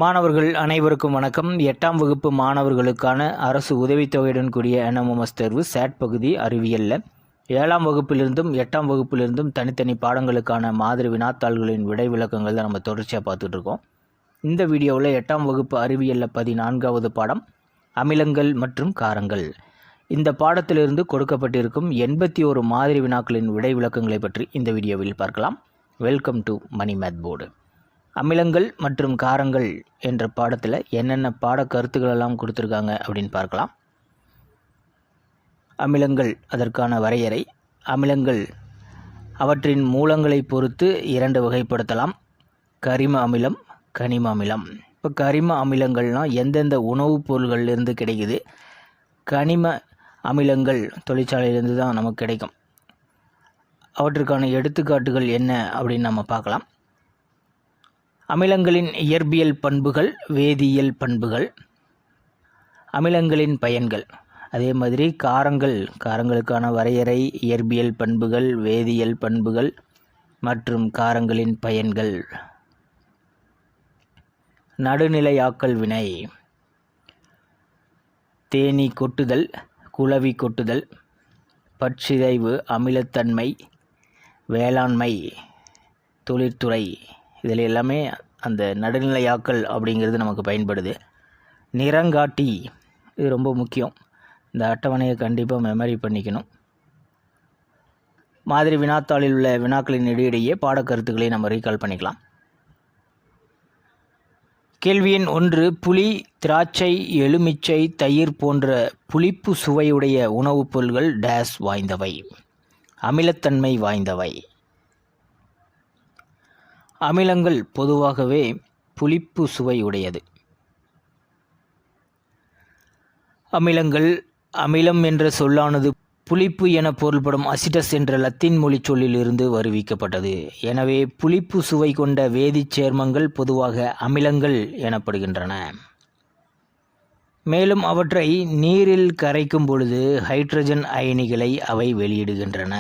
மாணவர்கள் அனைவருக்கும் வணக்கம். 8ஆம் வகுப்பு மாணவர்களுக்கான அரசு உதவித்தொகையுடன் கூடிய NMMS தேர்வு சேட் பகுதி அறிவியலில் 7ஆம் வகுப்பிலிருந்தும் 8ஆம் வகுப்பிலிருந்தும் தனித்தனி பாடங்களுக்கான மாதிரி வினாத்தாள்களின் விடை விளக்கங்கள் தான் நம்ம தொடர்ச்சியாக பார்த்துட்ருக்கோம். இந்த வீடியோவில் 8ஆம் வகுப்பு அறிவியலில் 14வது பாடம் அமிலங்கள் மற்றும் காரங்கள். இந்த பாடத்திலிருந்து கொடுக்கப்பட்டிருக்கும் 81 மாதிரி வினாக்களின் விடை விளக்கங்களை பற்றி இந்த வீடியோவில் பார்க்கலாம். Welcome to Mani math board. அமிலங்கள் மற்றும் காரங்கள் என்ற பாடத்தில் என்னென்ன பாட கருத்துக்கள் எல்லாம் கொடுத்துருக்காங்க அப்படின்னு பார்க்கலாம். அமிலங்கள் அதற்கான வரையறை. அமிலங்கள் அவற்றின் மூலங்களை பொறுத்து 2 வகைப்படுத்தலாம். கரிம அமிலம், கனிம அமிலம். இப்போ கரிம அமிலங்கள்னால் எந்தெந்த உணவுப் பொருள்கள்லேருந்து கிடைக்குது, கனிம அமிலங்கள் தொழிற்சாலையிலேருந்து தான் நமக்கு கிடைக்கும். அவற்றுக்கான எடுத்துக்காட்டுகள் என்ன அப்படின்னு நம்ம பார்க்கலாம். அமிலங்களின் இயற்பியல் பண்புகள், வேதியியல் பண்புகள், அமிலங்களின் பயன்கள். அதே மாதிரி காரங்களுக்கான வரையறை, இயற்பியல் பண்புகள், வேதியியல் பண்புகள் மற்றும் காரங்களின் பயன்கள். நடுநிலையாக்கல் வினை, தேனீ கொட்டுதல், குளவி கொட்டுதல், பற்சிதைவு, அமிலத்தன்மை, வேளாண்மை, தொழிற்துறை, இதில் எல்லாமே அந்த நடுநிலையாக்கல் அப்படிங்கிறது நமக்கு பயன்படுது. நிறங்காட்டி, இது ரொம்ப முக்கியம். இந்த அட்டவணையை கண்டிப்பாக மெமரி பண்ணிக்கணும். மாதிரி வினாத்தாளில் உள்ள வினாக்களின் இடையிடையே பாடக்கருத்துக்களை நம்ம ரீகால் பண்ணிக்கலாம். கேள்வி எண் 1. புளி, திராட்சை, எலுமிச்சை, தயிர் போன்ற புளிப்பு சுவையுடைய உணவுப் பொருள்கள் டேஸ் வாய்ந்தவை, அமிலத்தன்மை வாய்ந்தவை. அமிலங்கள் பொதுவாகவே புளிப்பு சுவையுடையது. அமிலம் என்ற சொல்லானது புளிப்பு என பொருள்படும் அசிட்டஸ் என்ற லத்தீன் மொழி சொல்லிலிருந்து வருவிக்கப்பட்டது. எனவே புளிப்பு சுவை கொண்ட வேதிச் சேர்மங்கள் பொதுவாக அமிலங்கள் எனப்படுகின்றன. மேலும் அவற்றை நீரில் கரைக்கும் பொழுது ஹைட்ரஜன் அயனிகளை அவை வெளியிடுகின்றன.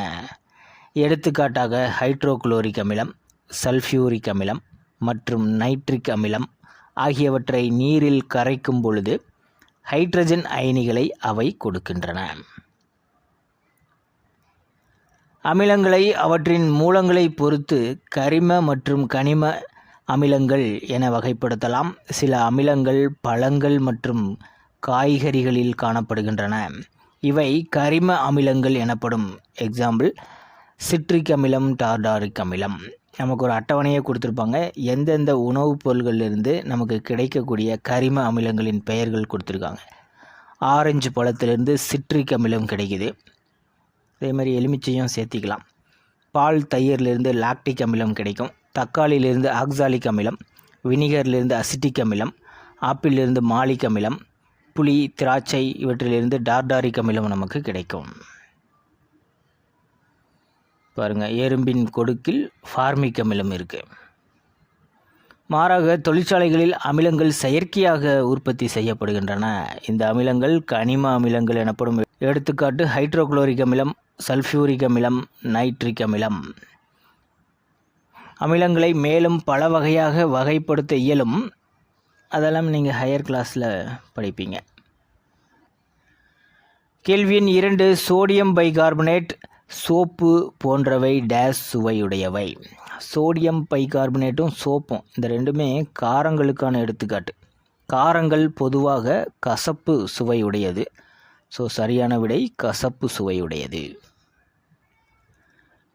எடுத்துக்காட்டாக ஹைட்ரோகுளோரிக் அமிலம், சல்ஃபியூரிக் அமிலம் மற்றும் நைட்ரிக் அமிலம் ஆகியவற்றை நீரில் கரைக்கும் பொழுது ஹைட்ரஜன் அயனிகளை அவை கொடுக்கின்றன. அமிலங்களை அவற்றின் மூலங்களை பொறுத்து கரிம மற்றும் கனிம அமிலங்கள் என வகைப்படுத்தலாம். சில அமிலங்கள் பழங்கள் மற்றும் காய்கறிகளில் காணப்படுகின்றன. இவை கரிம அமிலங்கள் எனப்படும். எக்ஸாம்பிள் சிட்ரிக் அமிலம், டார்டாரிக் அமிலம். நமக்கு ஒரு அட்டவணையை கொடுத்துருப்பாங்க. எந்தெந்த உணவுப் பொருள்களிலிருந்து நமக்கு கிடைக்கக்கூடிய கரிம அமிலங்களின் பெயர்கள் கொடுத்துருக்காங்க. ஆரஞ்சு பழத்திலிருந்து சிட்ரிக் அமிலம் கிடைக்குது. அதே மாதிரி எலுமிச்சையும் சேர்த்திக்கலாம். பால், தயிரிலிருந்து லாக்டிக் அமிலம் கிடைக்கும். தக்காளியிலிருந்து ஆக்சாலிக் அமிலம், வினிகரிலிருந்து அசிட்டிக் அமிலம், ஆப்பிளிலிருந்து மாலிக் அமிலம், புளி, திராட்சை இவற்றிலிருந்து டார்டாரிக் அமிலம் நமக்கு கிடைக்கும். பாருங்கள், எறும்பின் கொடுக்கில் ஃபார்மிக் அமிலம் இருக்குது. மாறாக தொழிற்சாலைகளில் அமிலங்கள் செயற்கையாக உற்பத்தி செய்யப்படுகின்றன. இந்த அமிலங்கள் கனிம அமிலங்கள் எனப்படும். எடுத்துக்காட்டு ஹைட்ரோகுளோரிக் அமிலம், சல்ஃபியூரிக் அமிலம், நைட்ரிக் அமிலம். அமிலங்களை மேலும் பல வகையாக வகைப்படுத்த இயலும். அதெல்லாம் நீங்கள் ஹையர் கிளாஸில் படிப்பீங்க. கேள்வி எண் 2. சோடியம் பைகார்பனேட், சோப்பு போன்றவை டேஸ் சுவையுடையவை. சோடியம் பைகார்பனேட்டும் சோப்பும் இந்த ரெண்டுமே காரங்களுக்கான எடுத்துக்காட்டு. காரங்கள் பொதுவாக கசப்பு சுவையுடையது. ஸோ சரியான விடை கசப்பு சுவையுடையது.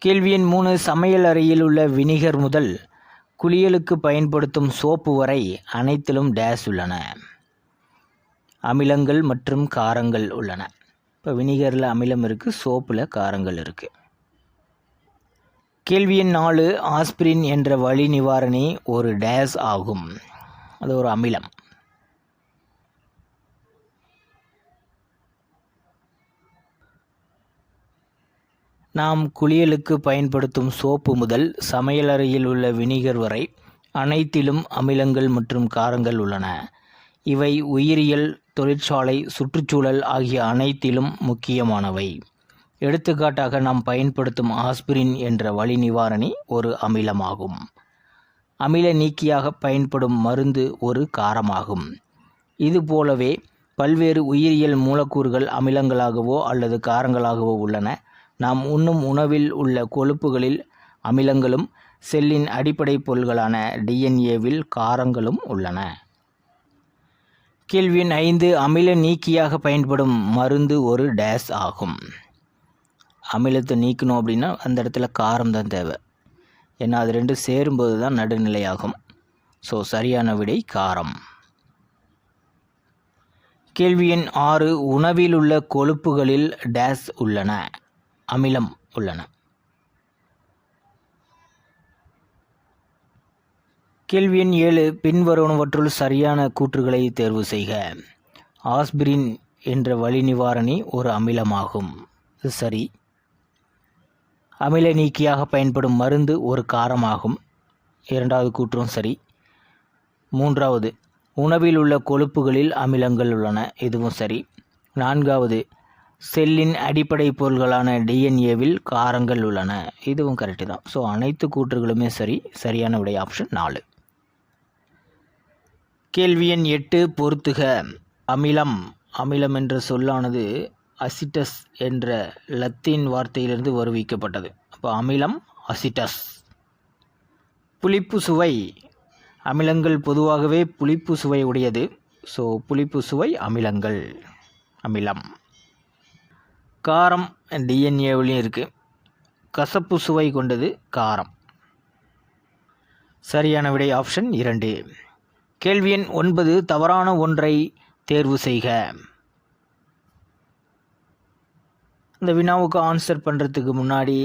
கேள்வி எண் 3. சமையல் அறையில் உள்ள வினிகர் முதல் குளியலுக்கு பயன்படுத்தும் சோப்பு வரை அனைத்திலும் டேஸ் உள்ளன, அமிலங்கள் மற்றும் காரங்கள் உள்ளன. இப்போ வினிகரில் அமிலம் இருக்குது, சோப்பில் காரங்கள் இருக்குது. கேள்வி எண் 4. ஆஸ்பிரின் என்ற வலி நிவாரணி ஒரு டேஸ் ஆகும், அது ஒரு அமிலம். நாம் குளியலுக்கு பயன்படுத்தும் சோப்பு முதல் சமையலறையில் உள்ள வினிகர் வரை அனைத்திலும் அமிலங்கள் மற்றும் காரங்கள் உள்ளன. இவை உயிரியல், தொழிற்சாலை, சுற்றுச்சூழல் ஆகிய அனைத்திலும் முக்கியமானவை. எடுத்துக்காட்டாக நாம் பயன்படுத்தும் ஆஸ்பிரின் என்ற வலி நிவாரணி ஒரு அமிலமாகும். அமில நீக்கியாக பயன்படும் மருந்து ஒரு காரமாகும். இதுபோலவே பல்வேறு உயிரியல் மூலக்கூறுகள் அமிலங்களாகவோ அல்லது காரங்களாகவோ உள்ளன. நாம் உண்ணும் உணவில் உள்ள கொழுப்புகளில் அமிலங்களும் செல்லின் அடிப்படை பொருள்களான டிஎன்ஏவில் காரங்களும் உள்ளன. கேள்வி எண் 5. அமில நீக்கியாக பயன்படும் மருந்து ஒரு டேஸ் ஆகும். அமிலத்தை நீக்கணும் அப்படின்னா அந்த இடத்துல காரம் தான் தேவை. ஏன்னா அது ரெண்டும் சேரும்போது தான் நடுநிலையாகும். ஸோ சரியான விடை காரம். கேள்வி எண் 6. உணவில் உள்ள கொழுப்புகளில் டேஸ் உள்ளன, அமிலம் உள்ளன. கேள்வி எண் 7. பின்வருவனவற்றுள் சரியான கூற்றுகளை தேர்வு செய்க. ஆஸ்பிரின் என்ற வலி நிவாரணி ஒரு அமிலமாகும். இது சரி. அமில நீக்கியாக பயன்படும் மருந்து ஒரு காரமாகும். இரண்டாவது கூற்றும் சரி. மூன்றாவது, உணவில் உள்ள கொழுப்புகளில் அமிலங்கள் உள்ளன. இதுவும் சரி. நான்காவது, செல்லின் அடிப்படை பொருள்களான டிஎன்ஏவில் காரங்கள் உள்ளன. இதுவும் கரெக்டு தான். ஸோ அனைத்து கூற்றுகளுமே சரி. சரியான விடை ஆப்ஷன் 4. கேள்வி எண் 8. பொறுத்துக. அமிலம். அமிலம் என்ற சொல்லானது அசிட்டஸ் என்ற லத்தீன் வார்த்தையிலிருந்து வருவிக்கப்பட்டது. அப்போ அமிலம் அசிட்டஸ். புளிப்பு சுவை. அமிலங்கள் பொதுவாகவே புளிப்பு சுவை உடையது. ஸோ புளிப்பு சுவை அமிலங்கள், அமிலம். காரம் டிஎன்ஏவிலையும் இருக்குது. கசப்பு சுவை கொண்டது காரம். சரியான விடை ஆப்ஷன் 2. கேள்வி எண் 9. தவறான ஒன்றை தேர்வு செய்க. இந்த வினாவுக்கு ஆன்சர் பண்ணுறதுக்கு முன்னாடி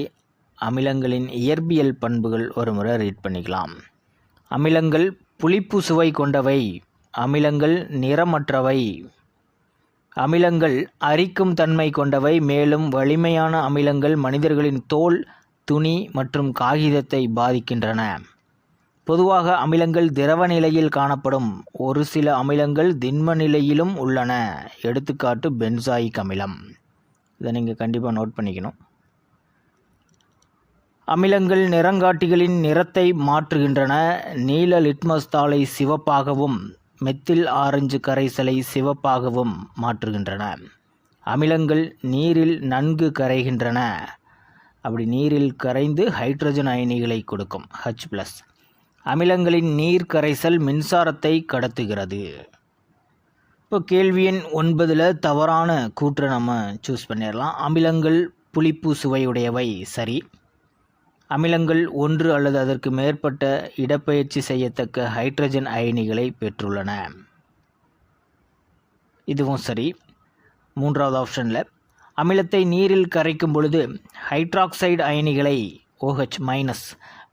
அமிலங்களின் இயற்பியல் பண்புகள் ஒரு முறை ரீட் பண்ணிக்கலாம். அமிலங்கள் புளிப்பு சுவை கொண்டவை. அமிலங்கள் நிறமற்றவை. அமிலங்கள் அரிக்கும் தன்மை கொண்டவை. மேலும் வலிமையான அமிலங்கள் மனிதர்களின் தோல், துணி மற்றும் காகிதத்தை பாதிக்கின்றன. பொதுவாக அமிலங்கள் திரவ நிலையில் காணப்படும். ஒரு சில அமிலங்கள் திண்ம நிலையிலும் உள்ளன. எடுத்துக்காட்டு பென்சாயிக் அமிலம். இதை நீங்கள் கண்டிப்பாக நோட் பண்ணிக்கணும். அமிலங்கள் நிறங்காட்டிகளின் நிறத்தை மாற்றுகின்றன. நீல லிட்மஸ் தாளை சிவப்பாகவும் மெத்தில் ஆரஞ்சு கரைசலை சிவப்பாகவும் மாற்றுகின்றன. அமிலங்கள் நீரில் நன்கு கரைகின்றன. அப்படி நீரில் கரைந்து ஹைட்ரஜன் அயனிகளை கொடுக்கும், H+. அமிலங்களின் நீர் கரைசல் மின்சாரத்தை கடத்துகிறது. இப்போ கேள்வி எண் 9 தவறான கூற்றை நம்ம சூஸ் பண்ணிடலாம். அமிலங்கள் புளிப்பு சுவையுடையவை. சரி. அமிலங்கள் ஒன்று அல்லது அதற்கு மேற்பட்ட இடப்பெயர்ச்சி செய்யத்தக்க ஹைட்ரஜன் அயனிகளை பெற்றுள்ளன. இதுவும் சரி. மூன்றாவது ஆப்ஷனில் அமிலத்தை நீரில் கரைக்கும் பொழுது ஹைட்ராக்சைடு அயனிகளை OH-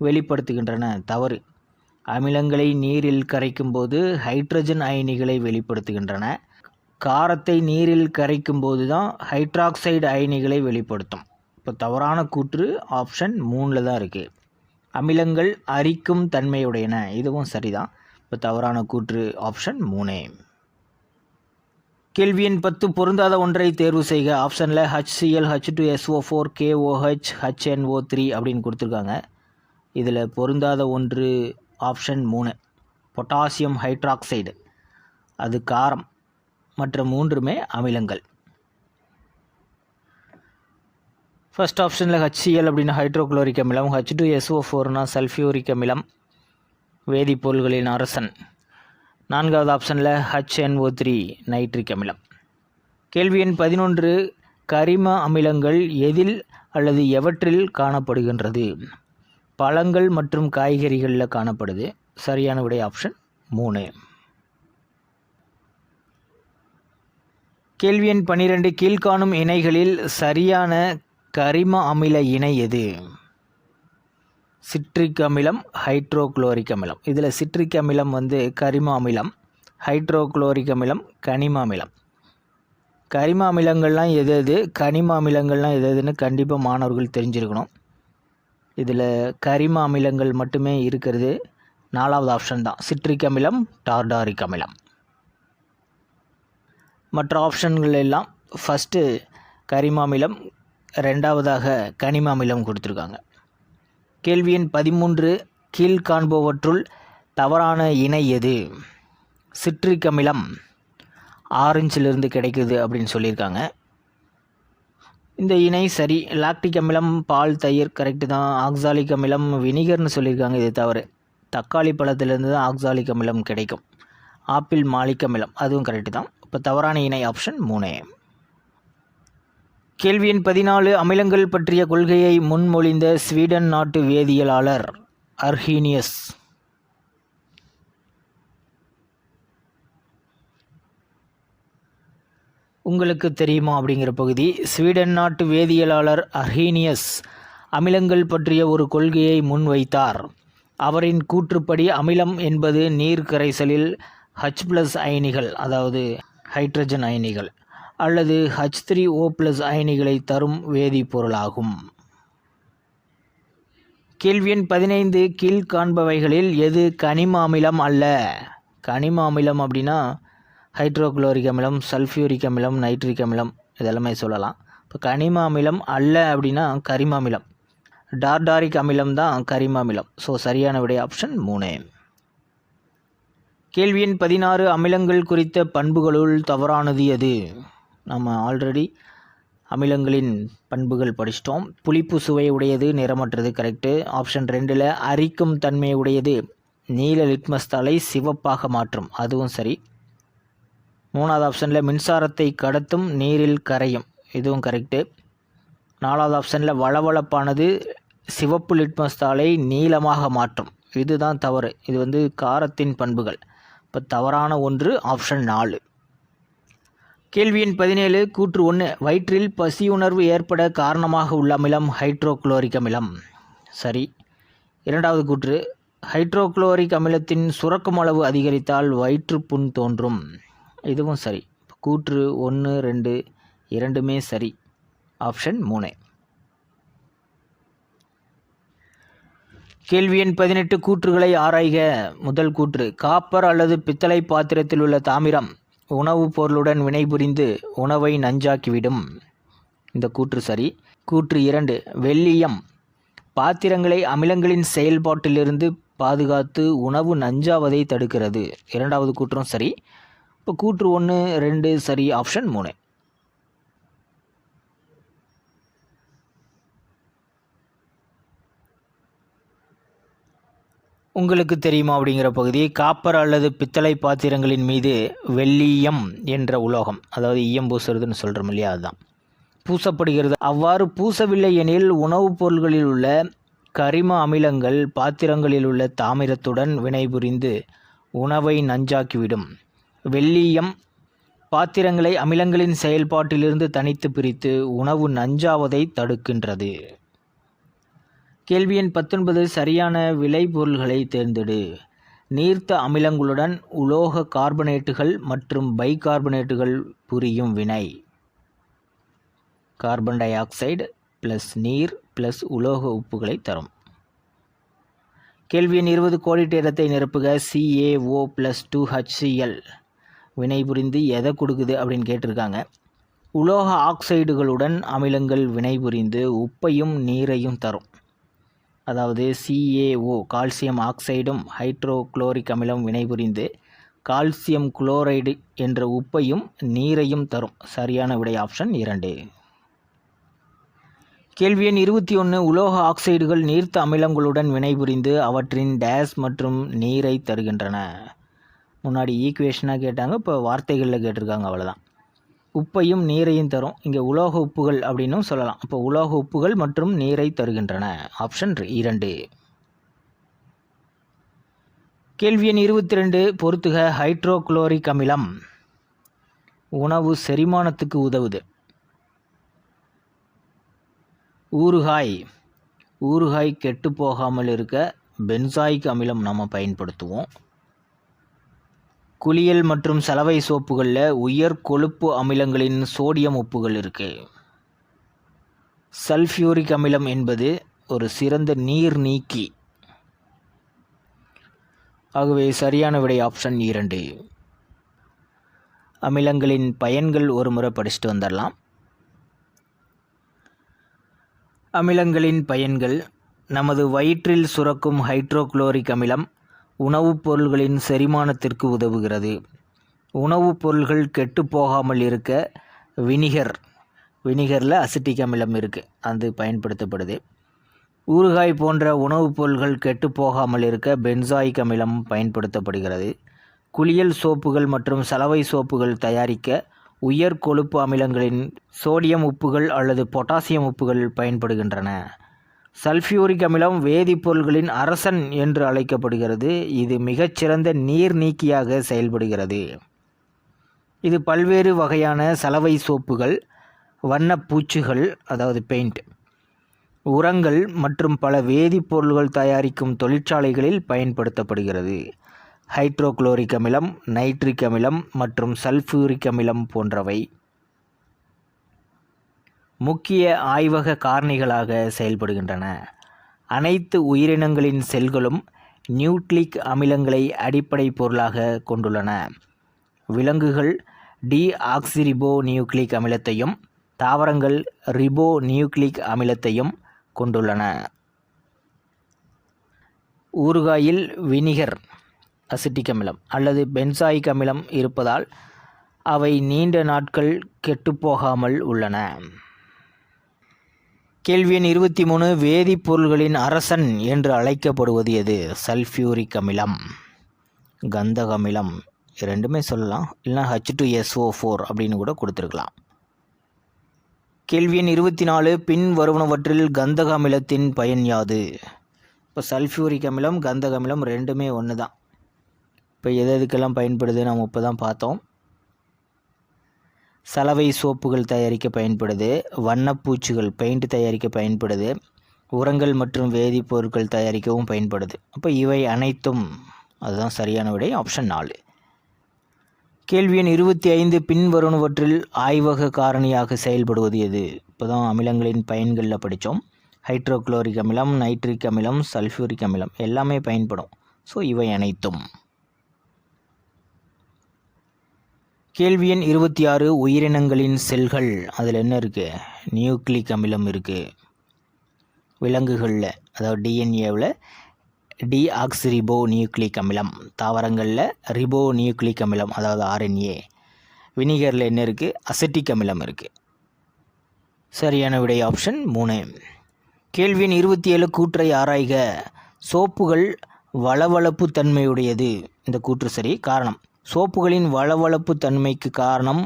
வெளிப்படுத்துகின்றன. தவறு. அமிலங்களை நீரில் கரைக்கும் போது ஹைட்ரஜன் அயனிகளை வெளிப்படுத்துகின்றன. காரத்தை நீரில் கரைக்கும் போது தான் ஹைட்ராக்சைடு அயனிகளை வெளிப்படுத்தும். இப்போ தவறான கூற்று ஆப்ஷன் 3 தான் இருக்குது. அமிலங்கள் அரிக்கும் தன்மையுடையன. இதுவும் சரிதான். இப்போ தவறான கூற்று ஆப்ஷன் 3. கேள்வி எண் 10. பொருந்தாத ஒன்றை தேர்வு செய்க. ஆப்ஷனில் HCl, H2SO4, KOH, HNO3 அப்படின்னு கொடுத்துருக்காங்க. இதில் பொருந்தாத ஒன்று ஆப்ஷன் 3, பொட்டாசியம் ஹைட்ராக்சைடு. அது காரம். மற்ற மூன்றுமே அமிலங்கள். ஃபர்ஸ்ட் ஆப்ஷனில் HCl அப்படின்னா ஹைட்ரோக்ளோரிக் அமிலம், H2SO4னா சல்ஃபியூரிக் அமிலம், வேதிப்பொருள்களின் அரசன். நான்காவது ஆப்ஷனில் HNO3 நைட்ரிக் அமிலம். கேள்வி எண் 11. கரிம அமிலங்கள் எதில் அல்லது எவற்றில் காணப்படுகின்றது? பழங்கள் மற்றும் காய்கறிகளில் காணப்படுது. சரியான விடை ஆப்ஷன் 3. கேள்வி எண் 12. கீழ்காணும் இணைகளில் சரியான கரிம அமில இணை எது? சிட்ரிக் அமிலம், ஹைட்ரோக்ளோரிக் அமிலம். இதில் சிட்ரிக் அமிலம் கரிம அமிலம், ஹைட்ரோக்ளோரிக் அமிலம் கனிம அமிலம். கரிம அமிலங்கள்லாம் எது, கனிம அமிலங்கள்லாம் எதுன்னு கண்டிப்பாக மாணவர்கள் தெரிஞ்சிருக்கணும். இதில் கரிம அமிலங்கள் மட்டுமே இருக்கிறது 4வது ஆப்ஷன் தான். சிட்ரிக் அமிலம், டார்டாரிக் அமிலம். மற்ற ஆப்ஷன்கள் எல்லாம் ஃபஸ்ட்டு கரிம அமிலம், ரெண்டாவதாக கனிம அமிலம் கொடுத்துருக்காங்க. கேள்வி எண் 13. கீழ்காண்பவற்றுள் தவறான இணை எது? சிட்ரிக் அமிலம் ஆரஞ்சிலிருந்து கிடைக்குது அப்படின்னு சொல்லியிருக்காங்க. இந்த இணை சரி. லாக்டிக் அமிலம் பால், தயிர் கரெக்டு தான். ஆக்சாலிக் அமிலம் வினிகர்னு சொல்லியிருக்காங்க, இது தவறு. தக்காளி பழத்திலிருந்து தான் ஆக்சாலிக் அமிலம் கிடைக்கும். ஆப்பிள் மாலிக் அமிலம், அதுவும் கரெக்டு தான். இப்போ தவறான இணை ஆப்ஷன் 3. கேள்வி எண் 14. அமிலங்கள் பற்றிய கொள்கையை முன்மொழிந்த ஸ்வீடன் நாட்டு வேதியியலாளர் அர்ஹீனியஸ். உங்களுக்கு தெரியுமா அப்படிங்கிற பகுதி. ஸ்வீடன் நாட்டு வேதியியலாளர் அர்ஹீனியஸ் அமிலங்கள் பற்றிய ஒரு கொள்கையை முன்வைத்தார். அவரின் கூற்றுப்படி அமிலம் என்பது நீர் கரைசலில் H+ அயனிகள், அதாவது ஹைட்ரஜன் அயனிகள் அல்லது H3O+ அயனிகளை தரும் வேதிப்பொருளாகும். கேள்வி எண் 15. கீழ்காண்பவைகளில் எது கனிம அமிலம் அல்ல? கனிம அமிலம் அப்படின்னா ஹைட்ரோக்ளோரிக் அமிலம், சல்ஃபியூரிக் அமிலம், நைட்ரிக் அமிலம் இதெல்லாமே சொல்லலாம். இப்போ கனிம அமிலம் அல்ல அப்படின்னா கரிம அமிலம், டார்டாரிக் அமிலம் தான் கரிம அமிலம். ஸோ சரியான விடை ஆப்ஷன் 3. கேள்வி எண் 16. அமிலங்கள் குறித்த பண்புகளுள் தவறானது எது? நம்ம ஆல்ரெடி அமிலங்களின் பண்புகள் படிச்சிட்டோம். புளிப்பு சுவை உடையது, நிறமற்றது கரெக்டு. ஆப்ஷன் 2ல் அரிக்கும் தன்மை உடையது, நீல லிட்மஸ் தாளை சிவப்பாக மாற்றும், அதுவும் சரி. 3வது ஆப்ஷனில் மின்சாரத்தை கடத்தும், நீரில் கரையும், இதுவும் கரெக்டு. 4வது ஆப்ஷனில் வளவளப்பானது சிவப்பு லிட்மஸ் தாளை நீலமாக மாற்றும், இதுதான் தவறு. இது காரத்தின் பண்புகள். இப்போ தவறான ஒன்று ஆப்ஷன் 4. கேள்வி எண் 17. கூற்று 1. வயிற்றில் பசியுணர்வு ஏற்பட காரணமாக உள்ள அமிலம் ஹைட்ரோக்ளோரிக் அமிலம். சரி. 2வது கூற்று, ஹைட்ரோக்ளோரிக் அமிலத்தின் சுரக்கும் அளவு அதிகரித்தால் வயிற்றுப்புண் தோன்றும், இதுவும் சரி. கூற்று 1, 2 இரண்டுமே சரி. ஆப்ஷன் 3. கேள்வி எண் 18. கூற்றுகளை ஆராய்க. முதல் கூற்று, காப்பர் அல்லது பித்தளை பாத்திரத்தில் உள்ள தாமிரம் உணவுப் பொருளுடன் வினைபுரிந்து உணவை நஞ்சாக்கிவிடும், இந்த கூற்று சரி. கூற்று 2, வெள்ளீயம் பாத்திரங்களை அமிலங்களின் செயல்பாட்டிலிருந்து பாதுகாத்து உணவு நஞ்சாவதை தடுக்கிறது, 2வது கூற்றும் சரி. இப்போ கூற்று 1, 2 சரி. ஆப்ஷன் 3. உங்களுக்கு தெரியுமா அப்படிங்கிற பகுதி. காப்பர் அல்லது பித்தளை பாத்திரங்களின் மீது வெள்ளீயம் என்ற உலோகம், அதாவது ஈயம் பூசுறதுன்னு சொல்கிறோம் இல்லையா, அதுதான் பூசப்படுகிறது. அவ்வாறு பூசவில்லை எனில் உணவுப் பொருள்களில் உள்ள கரிம அமிலங்கள் பாத்திரங்களில் உள்ள தாமிரத்துடன் வினைபுரிந்து உணவை நஞ்சாக்கிவிடும். வெள்ளீயம் பாத்திரங்களை அமிலங்களின் செயல்பாட்டிலிருந்து தனித்து பிரித்து உணவு நஞ்சாவதை தடுக்கின்றது. கேள்வி எண் 19. சரியான விளைபொருள்களை தேர்ந்தெடு. நீர்த்த அமிலங்களுடன் உலோக கார்பனேட்டுகள் மற்றும் பைகார்பனேட்டுகள் புரியும் வினை. கார்பன் டை ஆக்சைடு ப்ளஸ் நீர் ப்ளஸ் உலோக உப்புகளை தரும். கேள்வி எண் 20. கோடிட்ட இடத்தை நிரப்புக. CaO + 2HCl வினை புரிந்து எதை கொடுக்குது அப்படின்னு கேட்டிருக்காங்க. உலோக ஆக்சைடுகளுடன் அமிலங்கள் வினைபுரிந்து உப்பையும் நீரையும் தரும். அதாவது CaO கால்சியம் ஆக்சைடும் ஹைட்ரோக்ளோரிக் அமிலம் வினைபுரிந்து கால்சியம் குளோரைடு என்ற உப்பையும் நீரையும் தரும். சரியான விடை ஆப்ஷன் 2. கேள்வி எண் 21. உலோக ஆக்சைடுகள் நீர்த்த அமிலங்களுடன் வினைபுரிந்து அவற்றின் டேஸ் மற்றும் நீரை தருகின்றன. முன்னாடி ஈக்குவேஷனாக கேட்டாங்க, இப்போ வார்த்தைகளில் கேட்டிருக்காங்க, அவ்வளோதான். உப்பையும் நீரையும் தரும். இங்கே உலோக உப்புகள் அப்படின்னும் சொல்லலாம். இப்போ உலோக உப்புகள் மற்றும் நீரை தருகின்றன. ஆப்ஷன் 2. கேள்வி எண் 22. பொறுத்துக. ஹைட்ரோக்ளோரிக் அமிலம் உணவு செரிமானத்துக்கு உதவுது. ஊறுகாய் கெட்டு போகாமல் இருக்க பென்சாயிக் அமிலம் நம்ம பயன்படுத்துவோம். குளியல் மற்றும் சலவை சோப்புகளில் உயர் கொழுப்பு அமிலங்களின் சோடியம் உப்புகள் இருக்குது. சல்ஃபியூரிக் அமிலம் என்பது ஒரு சிறந்த நீர் நீக்கி. ஆகவே சரியான விடை ஆப்ஷன் 2. அமிலங்களின் பயன்கள் ஒரு முறை படிச்சுட்டு வந்துடலாம். அமிலங்களின் பயன்கள். நமது வயிற்றில் சுரக்கும் ஹைட்ரோகுளோரிக் அமிலம் உணவுப் பொருள்களின் செரிமானத்திற்கு உதவுகிறது. உணவுப் பொருள்கள் கெட்டு போகாமல் இருக்க வினிகரில் அசிட்டிக் அமிலம் இருக்குது, அது பயன்படுத்தப்படுது. ஊறுகாய் போன்ற உணவுப் பொருள்கள் கெட்டு போகாமல் இருக்க பென்சாயிக் அமிலம் பயன்படுத்தப்படுகிறது. குளியல் சோப்புகள் மற்றும் சலவை சோப்புகள் தயாரிக்க உயர் கொழுப்பு அமிலங்களின் சோடியம் உப்புகள் அல்லது பொட்டாசியம் உப்புகள் பயன்படுகின்றன. சல்ஃபியூரிக் அமிலம் வேதிப்பொருள்களின் அரசன் என்று அழைக்கப்படுகிறது. இது மிகச்சிறந்த நீர் நீக்கியாக செயல்படுகிறது. இது பல்வேறு வகையான சலவை சோப்புகள், வண்ணப்பூச்சுகள் அதாவது பெயிண்ட், உரங்கள் மற்றும் பல வேதிப்பொருள்கள் தயாரிக்கும் தொழிற்சாலைகளில் பயன்படுத்தப்படுகிறது. ஹைட்ரோகுளோரிக் அமிலம், நைட்ரிக் அமிலம் மற்றும் சல்ஃபியூரிக் அமிலம் போன்றவை முக்கிய ஆய்வக காரணிகளாக செயல்படுகின்றன. அனைத்து உயிரினங்களின் செல்களும் நியூக்ளிக் அமிலங்களை அடிப்படை பொருளாக கொண்டுள்ளன. விலங்குகள் டிஆக்சிரிபோ நியூக்ளிக் அமிலத்தையும் தாவரங்கள் ரிபோ நியூக்ளிக் அமிலத்தையும் கொண்டுள்ளன. ஊறுகாயில் வினிகர் அசிட்டிக் அமிலம் அல்லது பென்சாயிக் அமிலம் இருப்பதால் அவை நீண்ட நாட்கள் கெட்டுப்போகாமல் உள்ளன. கேள்வி எண் 23. வேதிப்பொருள்களின் அரசன் என்று அழைக்கப்படுவது எது? சல்ஃபியூரிக் அமிலம், கந்தக அமிலம், ரெண்டுமே சொல்லலாம், இல்லைனா H2SO4 அப்படின்னு கூட கொடுத்துருக்கலாம். கேள்வி எண் 24. பின் வருவனவற்றில் கந்தக அமிலத்தின் பயன் யாது? இப்போ சல்ஃபியூரிக் அமிலம், கந்தக அமிலம் ரெண்டுமே ஒன்று தான். இப்போ எதுக்கெல்லாம் பயன்படுது நம்ம இப்போ தான் பார்த்தோம். சலவை சோப்புகள் தயாரிக்க பயன்படுது, வண்ணப்பூச்சுகள் பெயிண்ட் தயாரிக்க பயன்படுது, உரங்கள் மற்றும் வேதிப்பொருட்கள் தயாரிக்கவும் பயன்படுது. அப்போ இவை அனைத்தும், அதுதான் சரியான விடை, ஆப்ஷன் 4. கேள்வி எண் 25. பின் வருவனவற்றில் ஆய்வக காரணியாக செயல்படுவது எது? இப்போ தான் அமிலங்களின் பயன்களில் படித்தோம். ஹைட்ரோகுளோரிக் அமிலம், நைட்ரிக் அமிலம், சல்ஃபியூரிக் அமிலம் எல்லாமே பயன்படும். ஸோ இவை அனைத்தும். கேள்வி எண் 26. உயிரினங்களின் செல்கள், அதில் என்ன இருக்குது? நியூக்ளிக் அமிலம் இருக்குது. விலங்குகளில் அதாவது டிஎன்ஏவில் டிஆக்சிரிபோ நியூக்ளிக் அமிலம், தாவரங்களில் ரிபோ நியூக்ளிக் அமிலம் அதாவது ஆர்என்ஏ, வினிகரில் என்ன இருக்குது? அசிட்டிக் அமிலம் இருக்குது. சரியான விடை ஆப்ஷன் 3. கேள்வி எண் 27. கூற்றை ஆராய்க. சோப்புகள் வளவளப்பு தன்மையுடையது. இந்த கூற்று சரி. காரணம், சோப்புகளின் வளவளப்பு தன்மைக்கு காரணம்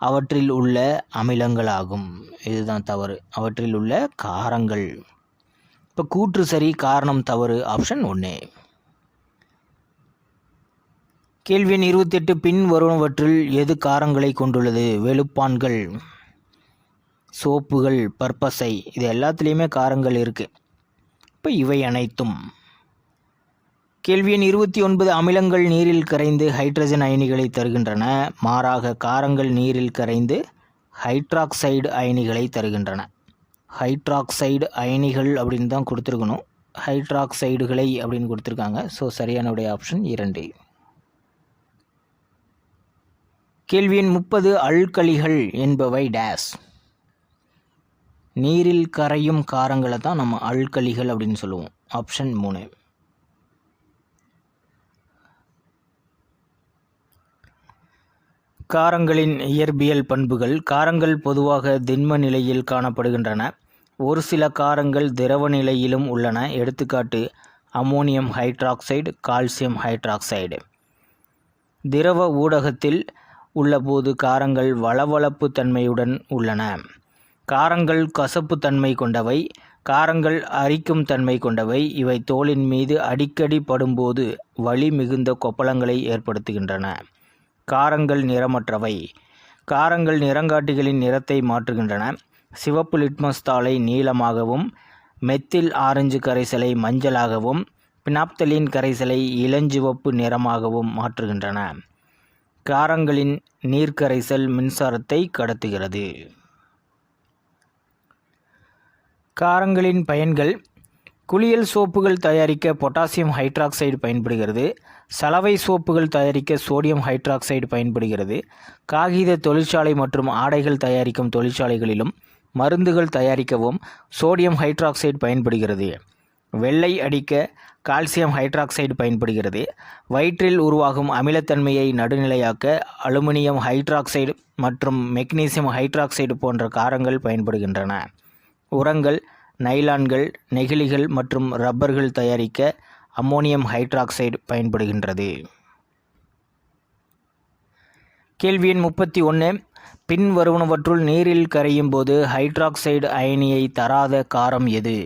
அவற்றில் உள்ள அமிலங்களாகும். இதுதான் தவறு, அவற்றில் உள்ள காரங்கள். இப்போ கூற்று சரி, காரணம் தவறு, ஆப்ஷன் 1. கேள்வி எண் 28. பின் வருவனவற்றில் எது காரங்களை கொண்டுள்ளது? வெளுப்பான்கள், சோப்புகள், பற்பசை, இது எல்லாத்துலேயுமே காரங்கள் இருக்குது. இப்போ இவை அனைத்தும். கேள்வி எண் 29. அமிலங்கள் நீரில் கரைந்து ஹைட்ரஜன் அயனிகளை தருகின்றன. மாறாக காரங்கள் நீரில் கரைந்து ஹைட்ராக்சைடு அயனிகளை தருகின்றன. ஹைட்ராக்சைடு அயனிகள் அப்படின்னு தான் கொடுத்துருக்கணும், ஹைட்ராக்சைடுகளை அப்படின்னு கொடுத்துருக்காங்க. ஸோ சரியானுடைய ஆப்ஷன் 2. கேள்வி எண் 30. அல்கலிகள் என்பவை டேஸ். நீரில் கரையும் காரங்களை தான் நம்ம அல்கலிகள் அப்படின்னு சொல்லுவோம். ஆப்ஷன் 3. காரங்களின் இயற்பியல் பண்புகள். காரங்கள் பொதுவாக திண்ம நிலையில் காணப்படுகின்றன. ஒரு சில காரங்கள் திரவ நிலையிலும் உள்ளன. எடுத்துக்காட்டு அமோனியம் ஹைட்ராக்சைடு, கால்சியம் ஹைட்ராக்சைடு. திரவ ஊடகத்தில் உள்ளபோது காரங்கள் வளவளப்பு தன்மையுடன் உள்ளன. காரங்கள் கசப்பு தன்மை கொண்டவை, காரங்கள் அரிக்கும் தன்மை கொண்டவை. இவை தோலின் மீது அடிக்கடி படும்போது வலி மிகுந்த கொப்பளங்களை ஏற்படுத்துகின்றன. காரங்கள் நிறமற்றவை. காரங்கள் நிறங்காட்டிகளின் நிறத்தை மாற்றுகின்றன. சிவப்பு லிட்மஸ் தாளை நீலமாகவும், மெத்தில் ஆரஞ்சு கரைசலை மஞ்சளாகவும், பினாப்தலீன் கரைசலை இளஞ்சிவப்பு நிறமாகவும் மாற்றுகின்றன. காரங்களின் நீர்க்கரைசல் மின்சாரத்தை கடத்துகிறது. காரங்களின் பயன்கள். குளியல் சோப்புகள் தயாரிக்க பொட்டாசியம் ஹைட்ராக்சைடு பயன்படுகிறது. சலவை சோப்புகள் தயாரிக்க சோடியம் ஹைட்ராக்சைடு பயன்படுகிறது. காகித தொழிற்சாலை மற்றும் ஆடைகள் தயாரிக்கும் தொழிற்சாலைகளிலும் மருந்துகள் தயாரிக்கவும் சோடியம் ஹைட்ராக்சைடு பயன்படுகிறது. வெள்ளை அடிக்க கால்சியம் ஹைட்ராக்சைடு பயன்படுகிறது. வயிற்றில் உருவாகும் அமிலத்தன்மையை நடுநிலையாக்க அலுமினியம் ஹைட்ராக்சைடு மற்றும் மெக்னீசியம் ஹைட்ராக்சைடு போன்ற காரங்கள் பயன்படுகின்றன. உரங்கள், நைலான்கள், நெகிழிகள் மற்றும் ரப்பர்கள் தயாரிக்க அம்மோனியம் ஹைட்ராக்சைடு பயன்படுகின்றது. கேள்வி எண் 31. பின் வருவனவற்றுள் நீரில் கரையும் போது ஹைட்ராக்சைடு அயனியை தராத காரம் எது?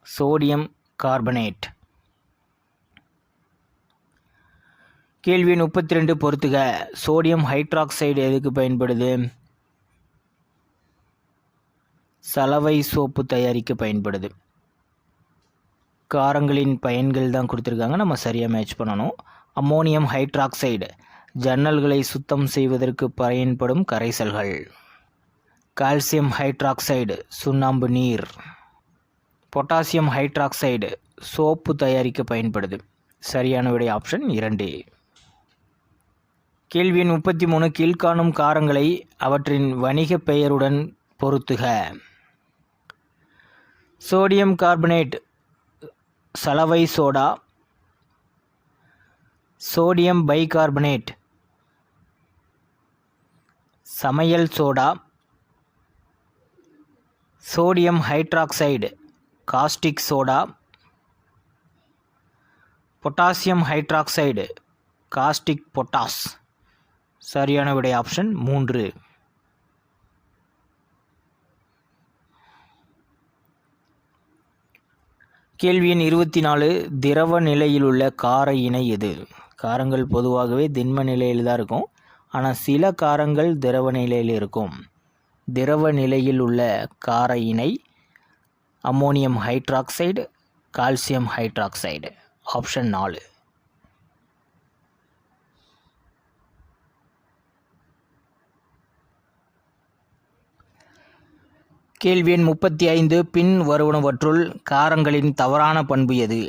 Sodium carbonate. கேள்வி எண் 32. பொறுத்துக. சோடியம் ஹைட்ராக்சைடு எதுக்கு பயன்படுது? சலவை சோப்பு தயாரிக்க பயன்படுது. காரங்களின் பயன்கள் தான் கொடுத்துருக்காங்க, நம்ம சரியாக மேட்ச் பண்ணணும். அம்மோனியம் ஹைட்ராக்சைடு ஜன்னல்களை சுத்தம் செய்வதற்கு பயன்படும் கரைசல்கள். கால்சியம் ஹைட்ராக்சைடு சுண்ணாம்பு நீர். பொட்டாசியம் ஹைட்ராக்சைடு சோப்பு தயாரிக்க பயன்படுது. சரியான விடை ஆப்ஷன் 2. கேள்வி எண் 33. கீழ்காணும் காரங்களை அவற்றின் வணிக பெயருடன் பொருத்துக. சோடியம் கார்பனேட் சலவை சோடா. சோடியம் பைகார்பனேட் சமையல் soda. Sodium hydroxide caustic soda. Potassium hydroxide caustic potash. சரியான விடை ஆப்ஷன் 3. கேள்வி எண் 24. திரவ நிலையில் உள்ள கார இணை எது? காரங்கள் பொதுவாகவே திண்ம நிலையில் தான் இருக்கும், ஆனால் சில காரங்கள் திரவ நிலையில் இருக்கும். திரவ நிலையில் உள்ள கார இணை ammonium hydroxide, calcium hydroxide. Option 4. கேள்வி எண் 35. பின் வருவனவற்றுள் காரங்களின் தவறான பண்பு எது?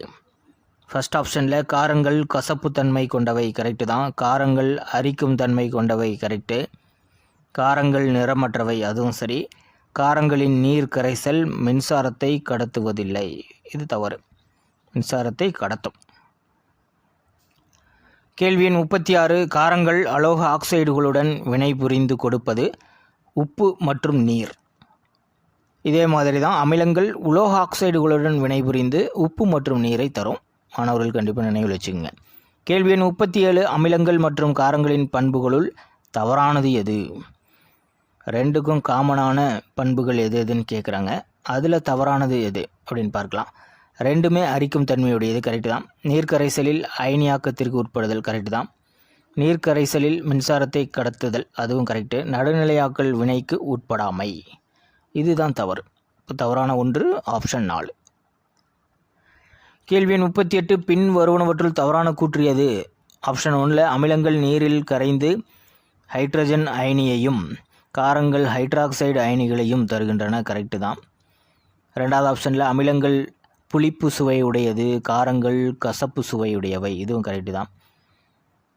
ஃபர்ஸ்ட் ஆப்ஷனில் காரங்கள் கசப்புத்தன்மை கொண்டவை கரெக்டு தான். காரங்கள் அரிக்கும் தன்மை கொண்டவை கரெக்டு. காரங்கள் நிறமற்றவை அதுவும் சரி. காரங்களின் நீர் கரைசல் மின்சாரத்தை கடத்துவதில்லை, இது தவறு. மின்சாரத்தை கடத்தும். கேள்வி எண் 36. காரங்கள் அலோக ஆக்சைடுகளுடன் வினைபுரிந்து கொடுப்பது உப்பு மற்றும் நீர். இதே மாதிரி தான் அமிலங்கள் உலோக ஆக்சைடுகளுடன் வினைபுரிந்து உப்பு மற்றும் நீரை தரும். மாணவர்கள் கண்டிப்பாக நினைவில் வச்சுக்கோங்க. கேள்வி எண் 37. அமிலங்கள் மற்றும் காரங்களின் பண்புகளுள் தவறானது எது? ரெண்டுக்கும் காமனான பண்புகள் எது எதுன்னு கேட்குறாங்க. அதில் தவறானது எது அப்படின்னு பார்க்கலாம். ரெண்டுமே அரிக்கும் தன்மையுடையது கரெக்டு தான். நீர்க்கரைசலில் அயனியாக்கத்திற்கு உட்படுதல் கரெக்டு தான். நீர்க்கரைசலில் மின்சாரத்தை கடத்துதல் அதுவும் கரெக்டு. நடுநிலையாக்கல் வினைக்கு உட்படாமை இதுதான் தவறு. இப்போ தவறான ஒன்று ஆப்ஷன் 4. கேள்வி எண் 38. பின் வருவனவற்றுள் தவறான கூற்று எது? ஆப்ஷன் 1. அமிலங்கள் நீரில் கரைந்து ஹைட்ரஜன் அயனியையும் காரங்கள் ஹைட்ராக்சைடு அயனிகளையும் தருகின்றன கரெக்டு தான். ரெண்டாவது ஆப்ஷனில் அமிலங்கள் புளிப்பு சுவை உடையது, காரங்கள் கசப்பு சுவையுடையவை இதுவும் கரெக்டு தான்.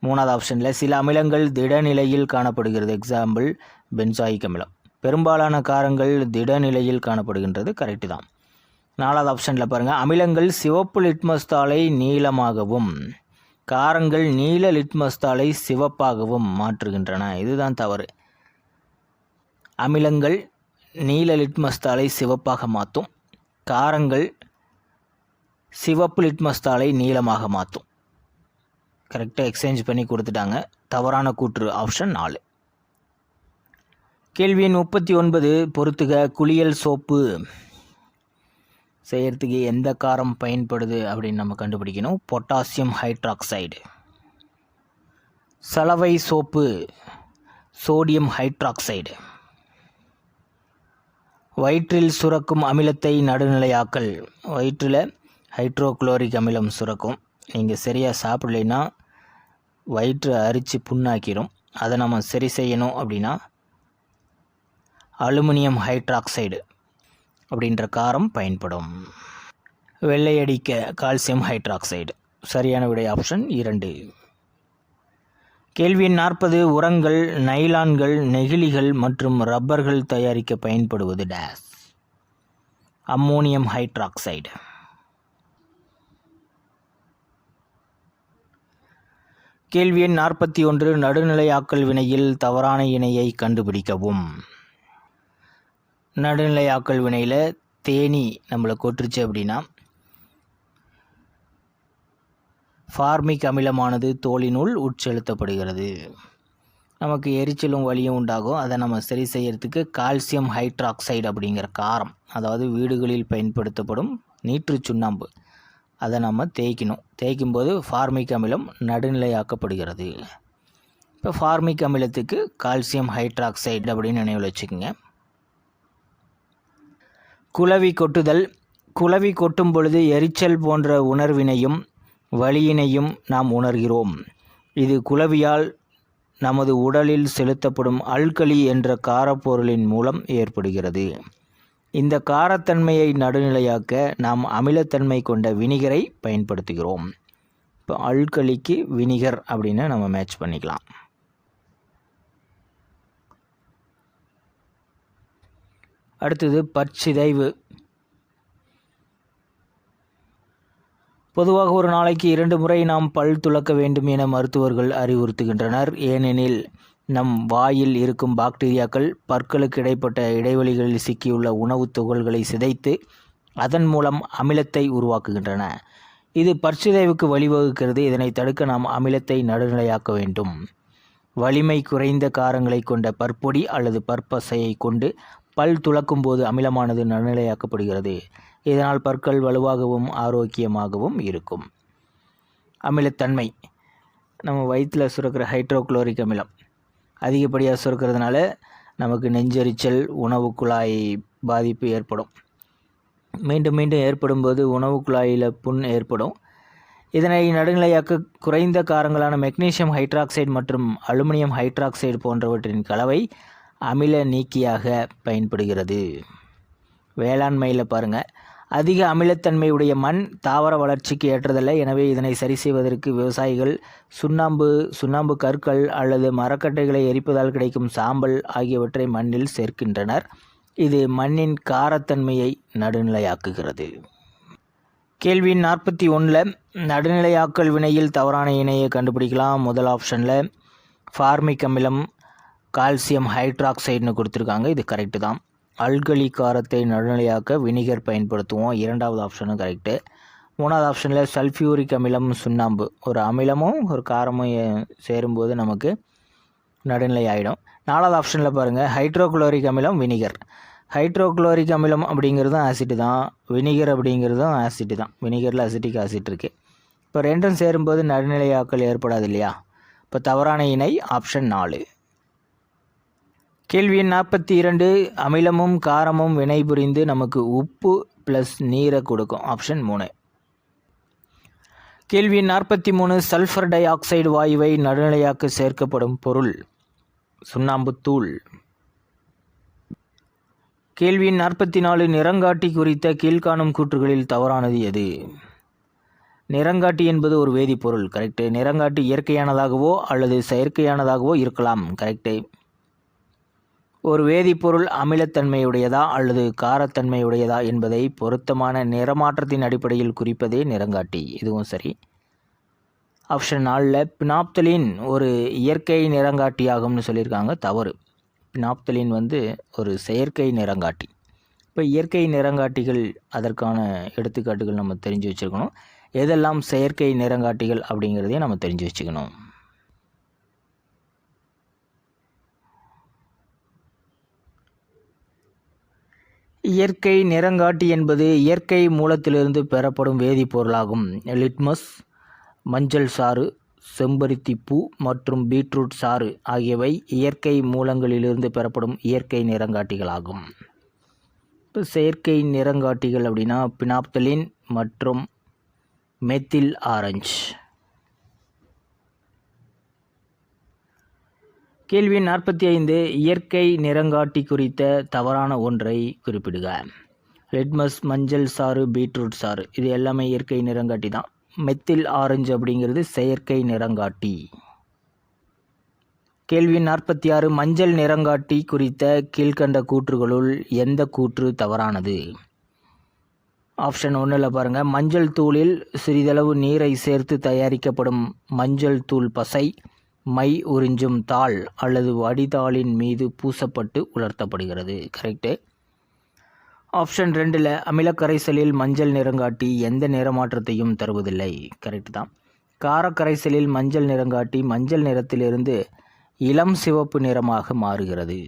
மூணாவது ஆப்ஷனில் சில அமிலங்கள் திடநிலையில் காணப்படுகிறது, எக்ஸாம்பிள் பென்சாயிக் அமிலம். பெரும்பாலான காரங்கள் திடநிலையில் காணப்படுகின்றது கரெக்டு தான். நாலாவது ஆப்ஷனில் பாருங்கள், அமிலங்கள் சிவப்பு லிட்மஸ் தாளை நீலமாகவும் காரங்கள் நீல லிட்மஸ் தாளை சிவப்பாகவும் மாற்றுகின்றன, இதுதான் தவறு. அமிலங்கள் நீல லிட்மஸ் தாளை சிவப்பாக மாற்றும், காரங்கள் சிவப்பு லிட்மஸ் தாளை நீலமாக மாற்றும். கரெக்டாக எக்ஸ்சேஞ்ச் பண்ணி கொடுத்துட்டாங்க. தவறான கூற்று ஆப்ஷன் 4. கேள்வி எண் 39. பொறுத்துக. குளியல் சோப்பு செய்கிறதுக்கு எந்த காரம் பயன்படுது அப்படின்னு நம்ம கண்டுபிடிக்கணும். Potassium hydroxide. சலவை சோப்பு சோடியம் ஹைட்ராக்சைடு. வயிற்றில் சுரக்கும் அமிலத்தை நடுநிலையாக்கல். வயிற்றில் ஹைட்ரோக்ளோரிக் அமிலம் சுரக்கும். நீங்கள் சரியாக சாப்பிடலைன்னா வயிற்று அரித்து புண்ணாக்கிடும். அதை நம்ம சரி செய்யணும் அப்படின்னா அலுமினியம் ஹைட்ராக்சைடு அப்படின்ற காரம் பயன்படும். வெள்ளையடிக்க கால்சியம் ஹைட்ராக்சைடு. சரியான விடை ஆப்ஷன் 2. கேள்வி எண் 40. உரங்கள், நைலான்கள், நெகிழிகள் மற்றும் ரப்பர்கள் தயாரிக்க பயன்படுவது டேஸ். Ammonium hydroxide. கேள்வி எண் 41. நடுநிலையாக்கல் வினையில் தவறான இணையை கண்டுபிடிக்கவும். நடுநிலையாக்கல் வினையில் தேனி நம்மளை கொட்டுருச்சு அப்படின்னா ஃபார்மிக் அமிலமானது தோலினுள் உட்செலுத்தப்படுகிறது. நமக்கு எரிச்சலும் வலியும் உண்டாகும். அதை நம்ம சரி செய்யறதுக்கு கால்சியம் ஹைட்ராக்சைடு அப்படிங்கிற காரம், அதாவது வீடுகளில் பயன்படுத்தப்படும் நீற்று சுண்ணாம்பு, அதை நம்ம தேய்க்கணும். தேய்க்கும்போது ஃபார்மிக் அமிலம் நடுநிலையாக்கப்படுகிறது. இப்போ ஃபார்மிக் அமிலத்துக்கு கால்சியம் ஹைட்ராக்சைடு அப்படின்னு நினைவில் வச்சுக்கோங்க. குளவி கொட்டுதல். குளவி கொட்டும் பொழுது எரிச்சல் போன்ற உணர்வினையும் வலியினையும் நாம் உணர்கிறோம். இது குளவியால் நமது உடலில் செலுத்தப்படும் அல்கலி என்ற காரப்பொருளின் மூலம் ஏற்படுகிறது. இந்த காரத்தன்மையை நடுநிலையாக்க நாம் அமிலத்தன்மை கொண்ட வினிகரை பயன்படுத்துகிறோம். இப்போ அல்கலிக்கு வினிகர் அப்படின்னு நம்ம மேட்ச் பண்ணிக்கலாம். அடுத்தது பற்சிதைவு. பொதுவாக ஒரு நாளைக்கு 2 முறை நாம் பல் துலக்க வேண்டும் என மருத்துவர்கள் அறிவுறுத்துகின்றனர். ஏனெனில் நம் வாயில் இருக்கும் பாக்டீரியாக்கள் பற்களுக்கு இடைப்பட்ட இடைவெளிகளில் சிக்கியுள்ள உணவுத் துகள்களை சிதைத்து அதன் மூலம் அமிலத்தை உருவாக்குகின்றன. இது பற்சிதைவுக்கு வழிவகுக்கிறது. இதனை தடுக்க நாம் அமிலத்தை நடுநிலையாக்க வேண்டும். வலிமை குறைந்த காரங்களை கொண்ட பற்பொடி அல்லது பற்பசையை கொண்டு பல் துலக்கும் போது அமிலமானது நடுநிலையாக்கப்படுகிறது. இதனால் பற்கள் வலுவாகவும் ஆரோக்கியமாகவும் இருக்கும். அமிலத்தன்மை. நம்ம வயிற்றில் சுரக்கிற ஹைட்ரோக்ளோரிக் அமிலம் அதிகப்படியாக சுரக்கிறதுனால நமக்கு நெஞ்செரிச்சல், உணவு குழாய் பாதிப்பு ஏற்படும். மீண்டும் மீண்டும் ஏற்படும் போது உணவு குழாயில் புண் ஏற்படும். இதனை நடுநிலையாக்க குறைந்த காரங்களான மெக்னீசியம் ஹைட்ராக்சைடு மற்றும் அலுமினியம் ஹைட்ராக்சைடு போன்றவற்றின் கலவை அமில நீக்கியாக பயன்படுகிறது. வேளாண்மையில் பாருங்கள், அதிக அமிலத்தன்மையுடைய மண் தாவர வளர்ச்சிக்கு ஏற்றதல்ல. எனவே இதனை சரி செய்வதற்கு விவசாயிகள் சுண்ணாம்பு கற்கள் அல்லது மரக்கட்டைகளை எரிப்பதால் கிடைக்கும் சாம்பல் ஆகியவற்றை மண்ணில் சேர்க்கின்றனர். இது மண்ணின் காரத்தன்மையை நடுநிலையாக்குகிறது. கேள்வி 41. நடுநிலையாக்கல் வினையில் தவறான இணையை கண்டுபிடிக்கலாம். முதல் ஆப்ஷனில் ஃபார்மிக் அமிலம் கால்சியம் ஹைட்ராக்சைடுன்னு கொடுத்துருக்காங்க. இது கரெக்டு தான். அல்கலி காரத்தை நடுநிலையாக்க வினிகர் பயன்படுத்துவோம். இரண்டாவது ஆப்ஷனும் கரெக்டு. மூணாவது ஆப்ஷனில் சல்ஃபியூரிக் அமிலம் சுண்ணாம்பு, ஒரு அமிலமும் ஒரு காரமும் சேரும்போது நமக்கு நடுநிலை ஆகிடும். நாலாவது ஆப்ஷனில் பாருங்கள், ஹைட்ரோக்ளோரிக் அமிலம் வினிகர். ஹைட்ரோக்ளோரிக் அமிலம் அப்படிங்கிறதும் ஆசிட்டு தான், வினிகர் அப்படிங்கிறதும் ஆசிட்டு தான். வினிகரில் அசிட்டிக் ஆசிட் இருக்குது. இப்போ ரெண்டும் சேரும்போது நடுநிலையாக்கல் ஏற்படாது இல்லையா? இப்போ தவறான இணை ஆப்ஷன் 4. கேள்வி 42. அமிலமும் காரமும் வினைபுரிந்து நமக்கு உப்பு ப்ளஸ் நீரை கொடுக்கும். ஆப்ஷன் 3. கேள்வி 43. சல்ஃபர் டை ஆக்சைடு வாயுவை நடுநிலையாக்க சேர்க்கப்படும் பொருள் சுண்ணாம்புத்தூள். கேள்வி 44. நிறங்காட்டி குறித்த கீழ்காணும் கூற்றுகளில் தவறானது எது? நிறங்காட்டி என்பது ஒரு வேதிப்பொருள். கரெக்டு. நிறங்காட்டி இயற்கையானதாகவோ அல்லது செயற்கையானதாகவோ இருக்கலாம். கரெக்டு. ஒரு வேதிப்பொருள் அமிலத்தன்மையுடையதா அல்லது காரத்தன்மையுடையதா என்பதை பொருத்தமான நிறமாற்றத்தின் அடிப்படையில் குறிப்பதே நிறங்காட்டி. இதுவும் சரி. ஆப்ஷன் 4. பினாப்தலின் ஒரு இயற்கை நிறங்காட்டியாகும்னு சொல்லியிருக்காங்க. தவறு. பினாப்தலின் ஒரு செயற்கை நிறங்காட்டி. இப்போ இயற்கை நிறங்காட்டிகள், அதற்கான எடுத்துக்காட்டுகள் நம்ம தெரிஞ்சு வச்சுருக்கணும். எதெல்லாம் செயற்கை நிறங்காட்டிகள் அப்படிங்கிறதையும் நம்ம தெரிஞ்சு வச்சுக்கணும். இயற்கை நிறங்காட்டி என்பது இயற்கை மூலத்திலிருந்து பெறப்படும் வேதிப்பொருளாகும். லிட்மஸ், மஞ்சள் சாறு, செம்பருத்திப்பூ மற்றும் பீட்ரூட் சாறு ஆகியவை இயற்கை மூலங்களிலிருந்து பெறப்படும் இயற்கை நிறங்காட்டிகளாகும். இப்போ செயற்கை நிறங்காட்டிகள் அப்படின்னா பினாப்தலின் மற்றும் மெத்தில் ஆரஞ்சு. கேள்வி 45. இயற்கை நிறங்காட்டி குறித்த தவறான ஒன்றை குறிப்பிடுக. லிட்மஸ், மஞ்சள் சாறு, பீட்ரூட் சாறு இது எல்லாமே இயற்கை நிறங்காட்டி தான். மெத்தில் ஆரஞ்சு அப்படிங்கிறது செயற்கை நிறங்காட்டி. கேள்வி 46. மஞ்சள் நிறங்காட்டி குறித்த கீழ்கண்ட கூற்றுகளுள் எந்த கூற்று தவறானது? ஆப்ஷன் 1ல் பாருங்கள், மஞ்சள் தூளில் சிறிதளவு நீரை சேர்த்து தயாரிக்கப்படும் மஞ்சள் தூள் பசை மை உறிஞ்சும் தாள் அல்லது வடிதாளின் மீது பூசப்பட்டு உலர்த்தப்படுகிறது. கரெக்டு. ஆப்ஷன் 2ல் அமிலக்கரைசலில் மஞ்சள் நிறங்காட்டி எந்த நிறமாற்றத்தையும் தருவதில்லை. கரெக்டு தான். காரக்கரைசலில் மஞ்சள் நிறங்காட்டி மஞ்சள் நிறத்திலிருந்து இளம் சிவப்பு நிறமாக மாறுகிறது.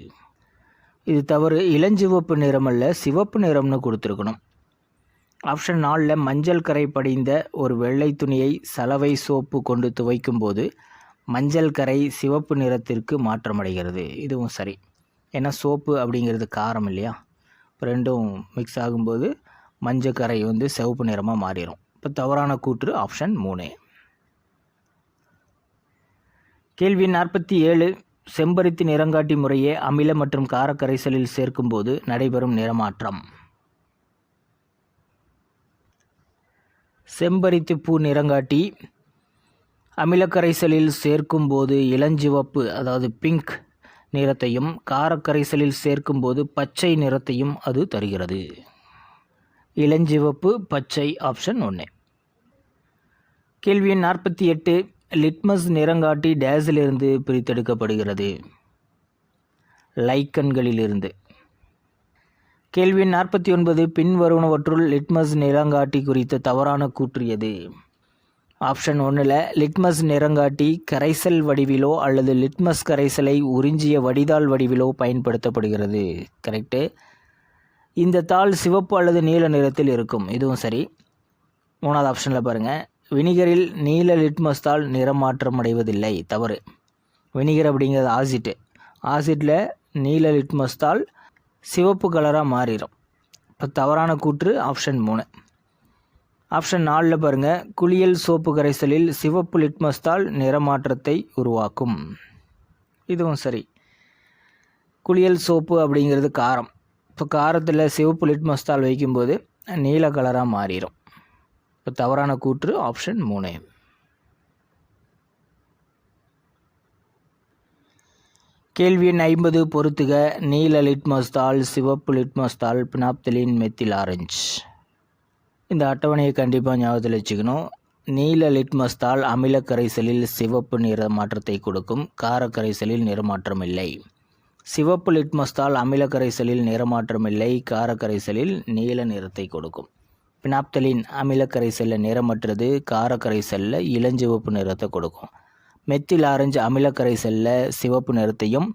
இது தவறு. இளஞ்சிவப்பு நிறமல்ல, சிவப்பு நிறம்னு கொடுத்துருக்கணும். ஆப்ஷன் 4ல் மஞ்சள் கரை படிந்த ஒரு வெள்ளை துணியை சலவை சோப்பு கொண்டு துவைக்கும் போது மஞ்சள் கரை சிவப்பு நிறத்திற்கு மாற்றமடைகிறது. இதுவும் சரி. ஏன்னா சோப்பு அப்படிங்கிறது காரம் இல்லையா, ரெண்டும் மிக்ஸ் ஆகும்போது மஞ்சள் கரை சிவப்பு நிறமாக மாறிடும். இப்போ தவறான கூற்று ஆப்ஷன் 3. கேள்வி 47. செம்பருத்தி நிறங்காட்டி முறையே அமில மற்றும் காரக்கரைசலில் சேர்க்கும்போது நடைபெறும் நிறமாற்றம். செம்பருத்தி பூ நிறங்காட்டி அமிலக்கரைசலில் சேர்க்கும்போது இளஞ்சிவப்பு அதாவது பிங்க் நிறத்தையும் காரக்கரைசலில் சேர்க்கும்போது பச்சை நிறத்தையும் அது தருகிறது. இளஞ்சிவப்பு, பச்சை. ஆப்ஷன் 1. கேள்வி 48. லிட்மஸ் நிறங்காட்டி டேஸிலிருந்து பிரித்தெடுக்கப்படுகிறது. லைக்கன்களிலிருந்து. கேள்வி 49. பின்வருவனவற்றுள் லிட்மஸ் நிறங்காட்டி குறித்த தவறான கூற்று எது? ஆப்ஷன் 1ல் லிட்மஸ் நிறங்காட்டி கரைசல் வடிவிலோ அல்லது லிட்மஸ் கரைசலை உறிஞ்சிய வடிதாள் வடிவிலோ பயன்படுத்தப்படுகிறது. கரெக்டு. இந்த தாள் சிவப்பு அல்லது நீல நிறத்தில் இருக்கும். இதுவும் சரி. 3வது ஆப்ஷனில் பாருங்கள், வினிகரில் நீல லிட்மஸ் தாள் நிறமாற்றம் அடைவதில்லை. தவறு. வினிகர் அப்படிங்கிறது ஆசிட்டு. ஆசிட்டில் நீல லிட்மஸ் தாள் சிவப்பு கலராக மாறிடும். இப்போ தவறான கூற்று ஆப்ஷன் 3. ஆப்ஷன் 4ல் பாருங்கள், குளியல் சோப்பு கரைசலில் சிவப்பு லிட்மஸ் தாள் நிறமாற்றத்தை உருவாக்கும். இதுவும் சரி. குளியல் சோப்பு அப்படிங்கிறது காரம். இப்போ காரத்தில் சிவப்பு லிட்மஸ் தாள் வைக்கும்போது நீல கலராக மாறிடும். இப்போ தவறான கூற்று ஆப்ஷன் 3. கேள்வி எண் 50. பொறுத்துக. நீல லிட்மஸ் தாள், சிவப்பு லிட்மஸ் தாள், பினாப்தலின், மெத்தில் ஆரஞ்சு. இந்த அட்டவணையை கண்டிப்பாக ஞாபகத்தில் வச்சுக்கணும். நீல லிட்மஸ் தாள் அமிலக்கரைசலில் சிவப்பு நிற மாற்றத்தை கொடுக்கும், காரக்கரைசலில் நிறமாற்றம் இல்லை. சிவப்பு லிட்மஸ் தாள் அமிலக்கரைசலில் நிறமாற்றம் இல்லை, காரக்கரைசலில் நீல நிறத்தை கொடுக்கும். பினாப்தலின் அமிலக்கரைசலில் நிறமற்றது, காரக்கரைசலில் இளஞ்சிவப்பு நிறத்தை கொடுக்கும். மெத்தில் ஆரஞ்சு அமிலக்கரைசலில் சிவப்பு நிறத்தையும்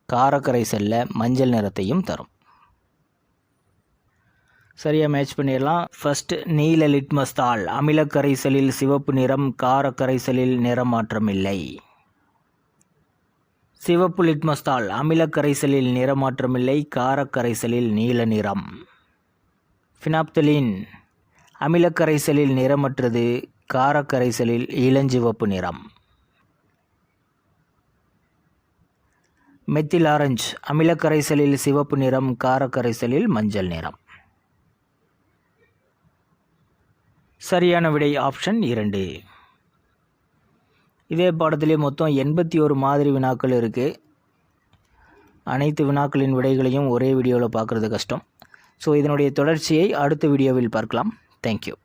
காரக்கரைசலில் மஞ்சள் நிறத்தையும் தரும். சரியாக மேட்ச் பண்ணிடலாம். ஃபர்ஸ்ட், நீல லிட்மஸ் தாள் அமிலக்கரைசலில் சிவப்பு நிறம், காரக்கரைசலில் நிறமாற்றம் இல்லை. சிவப்பு லிட்மஸ் தாள் அமிலக்கரைசலில் நிறமாற்றம் இல்லை, காரக்கரைசலில் நீல நிறம். பினாப்தலின் அமிலக்கரைசலில் நிறமற்றது, காரக்கரைசலில் இளஞ்சிவப்பு நிறம். மெத்தில் ஆரஞ்சு அமிலக்கரைசலில் சிவப்பு நிறம், காரக்கரைசலில் மஞ்சள் நிறம். சரியான விடை ஆப்ஷன் 2. இதே பாடத்திலே மொத்தம் 81 மாதிரி வினாக்கள் இருக்குது. அனைத்து வினாக்களின் விடைகளையும் ஒரே வீடியோவில் பார்க்குறது கஷ்டம். ஸோ இதனுடைய தொடர்ச்சியை அடுத்த வீடியோவில் பார்க்கலாம். தேங்க்யூ.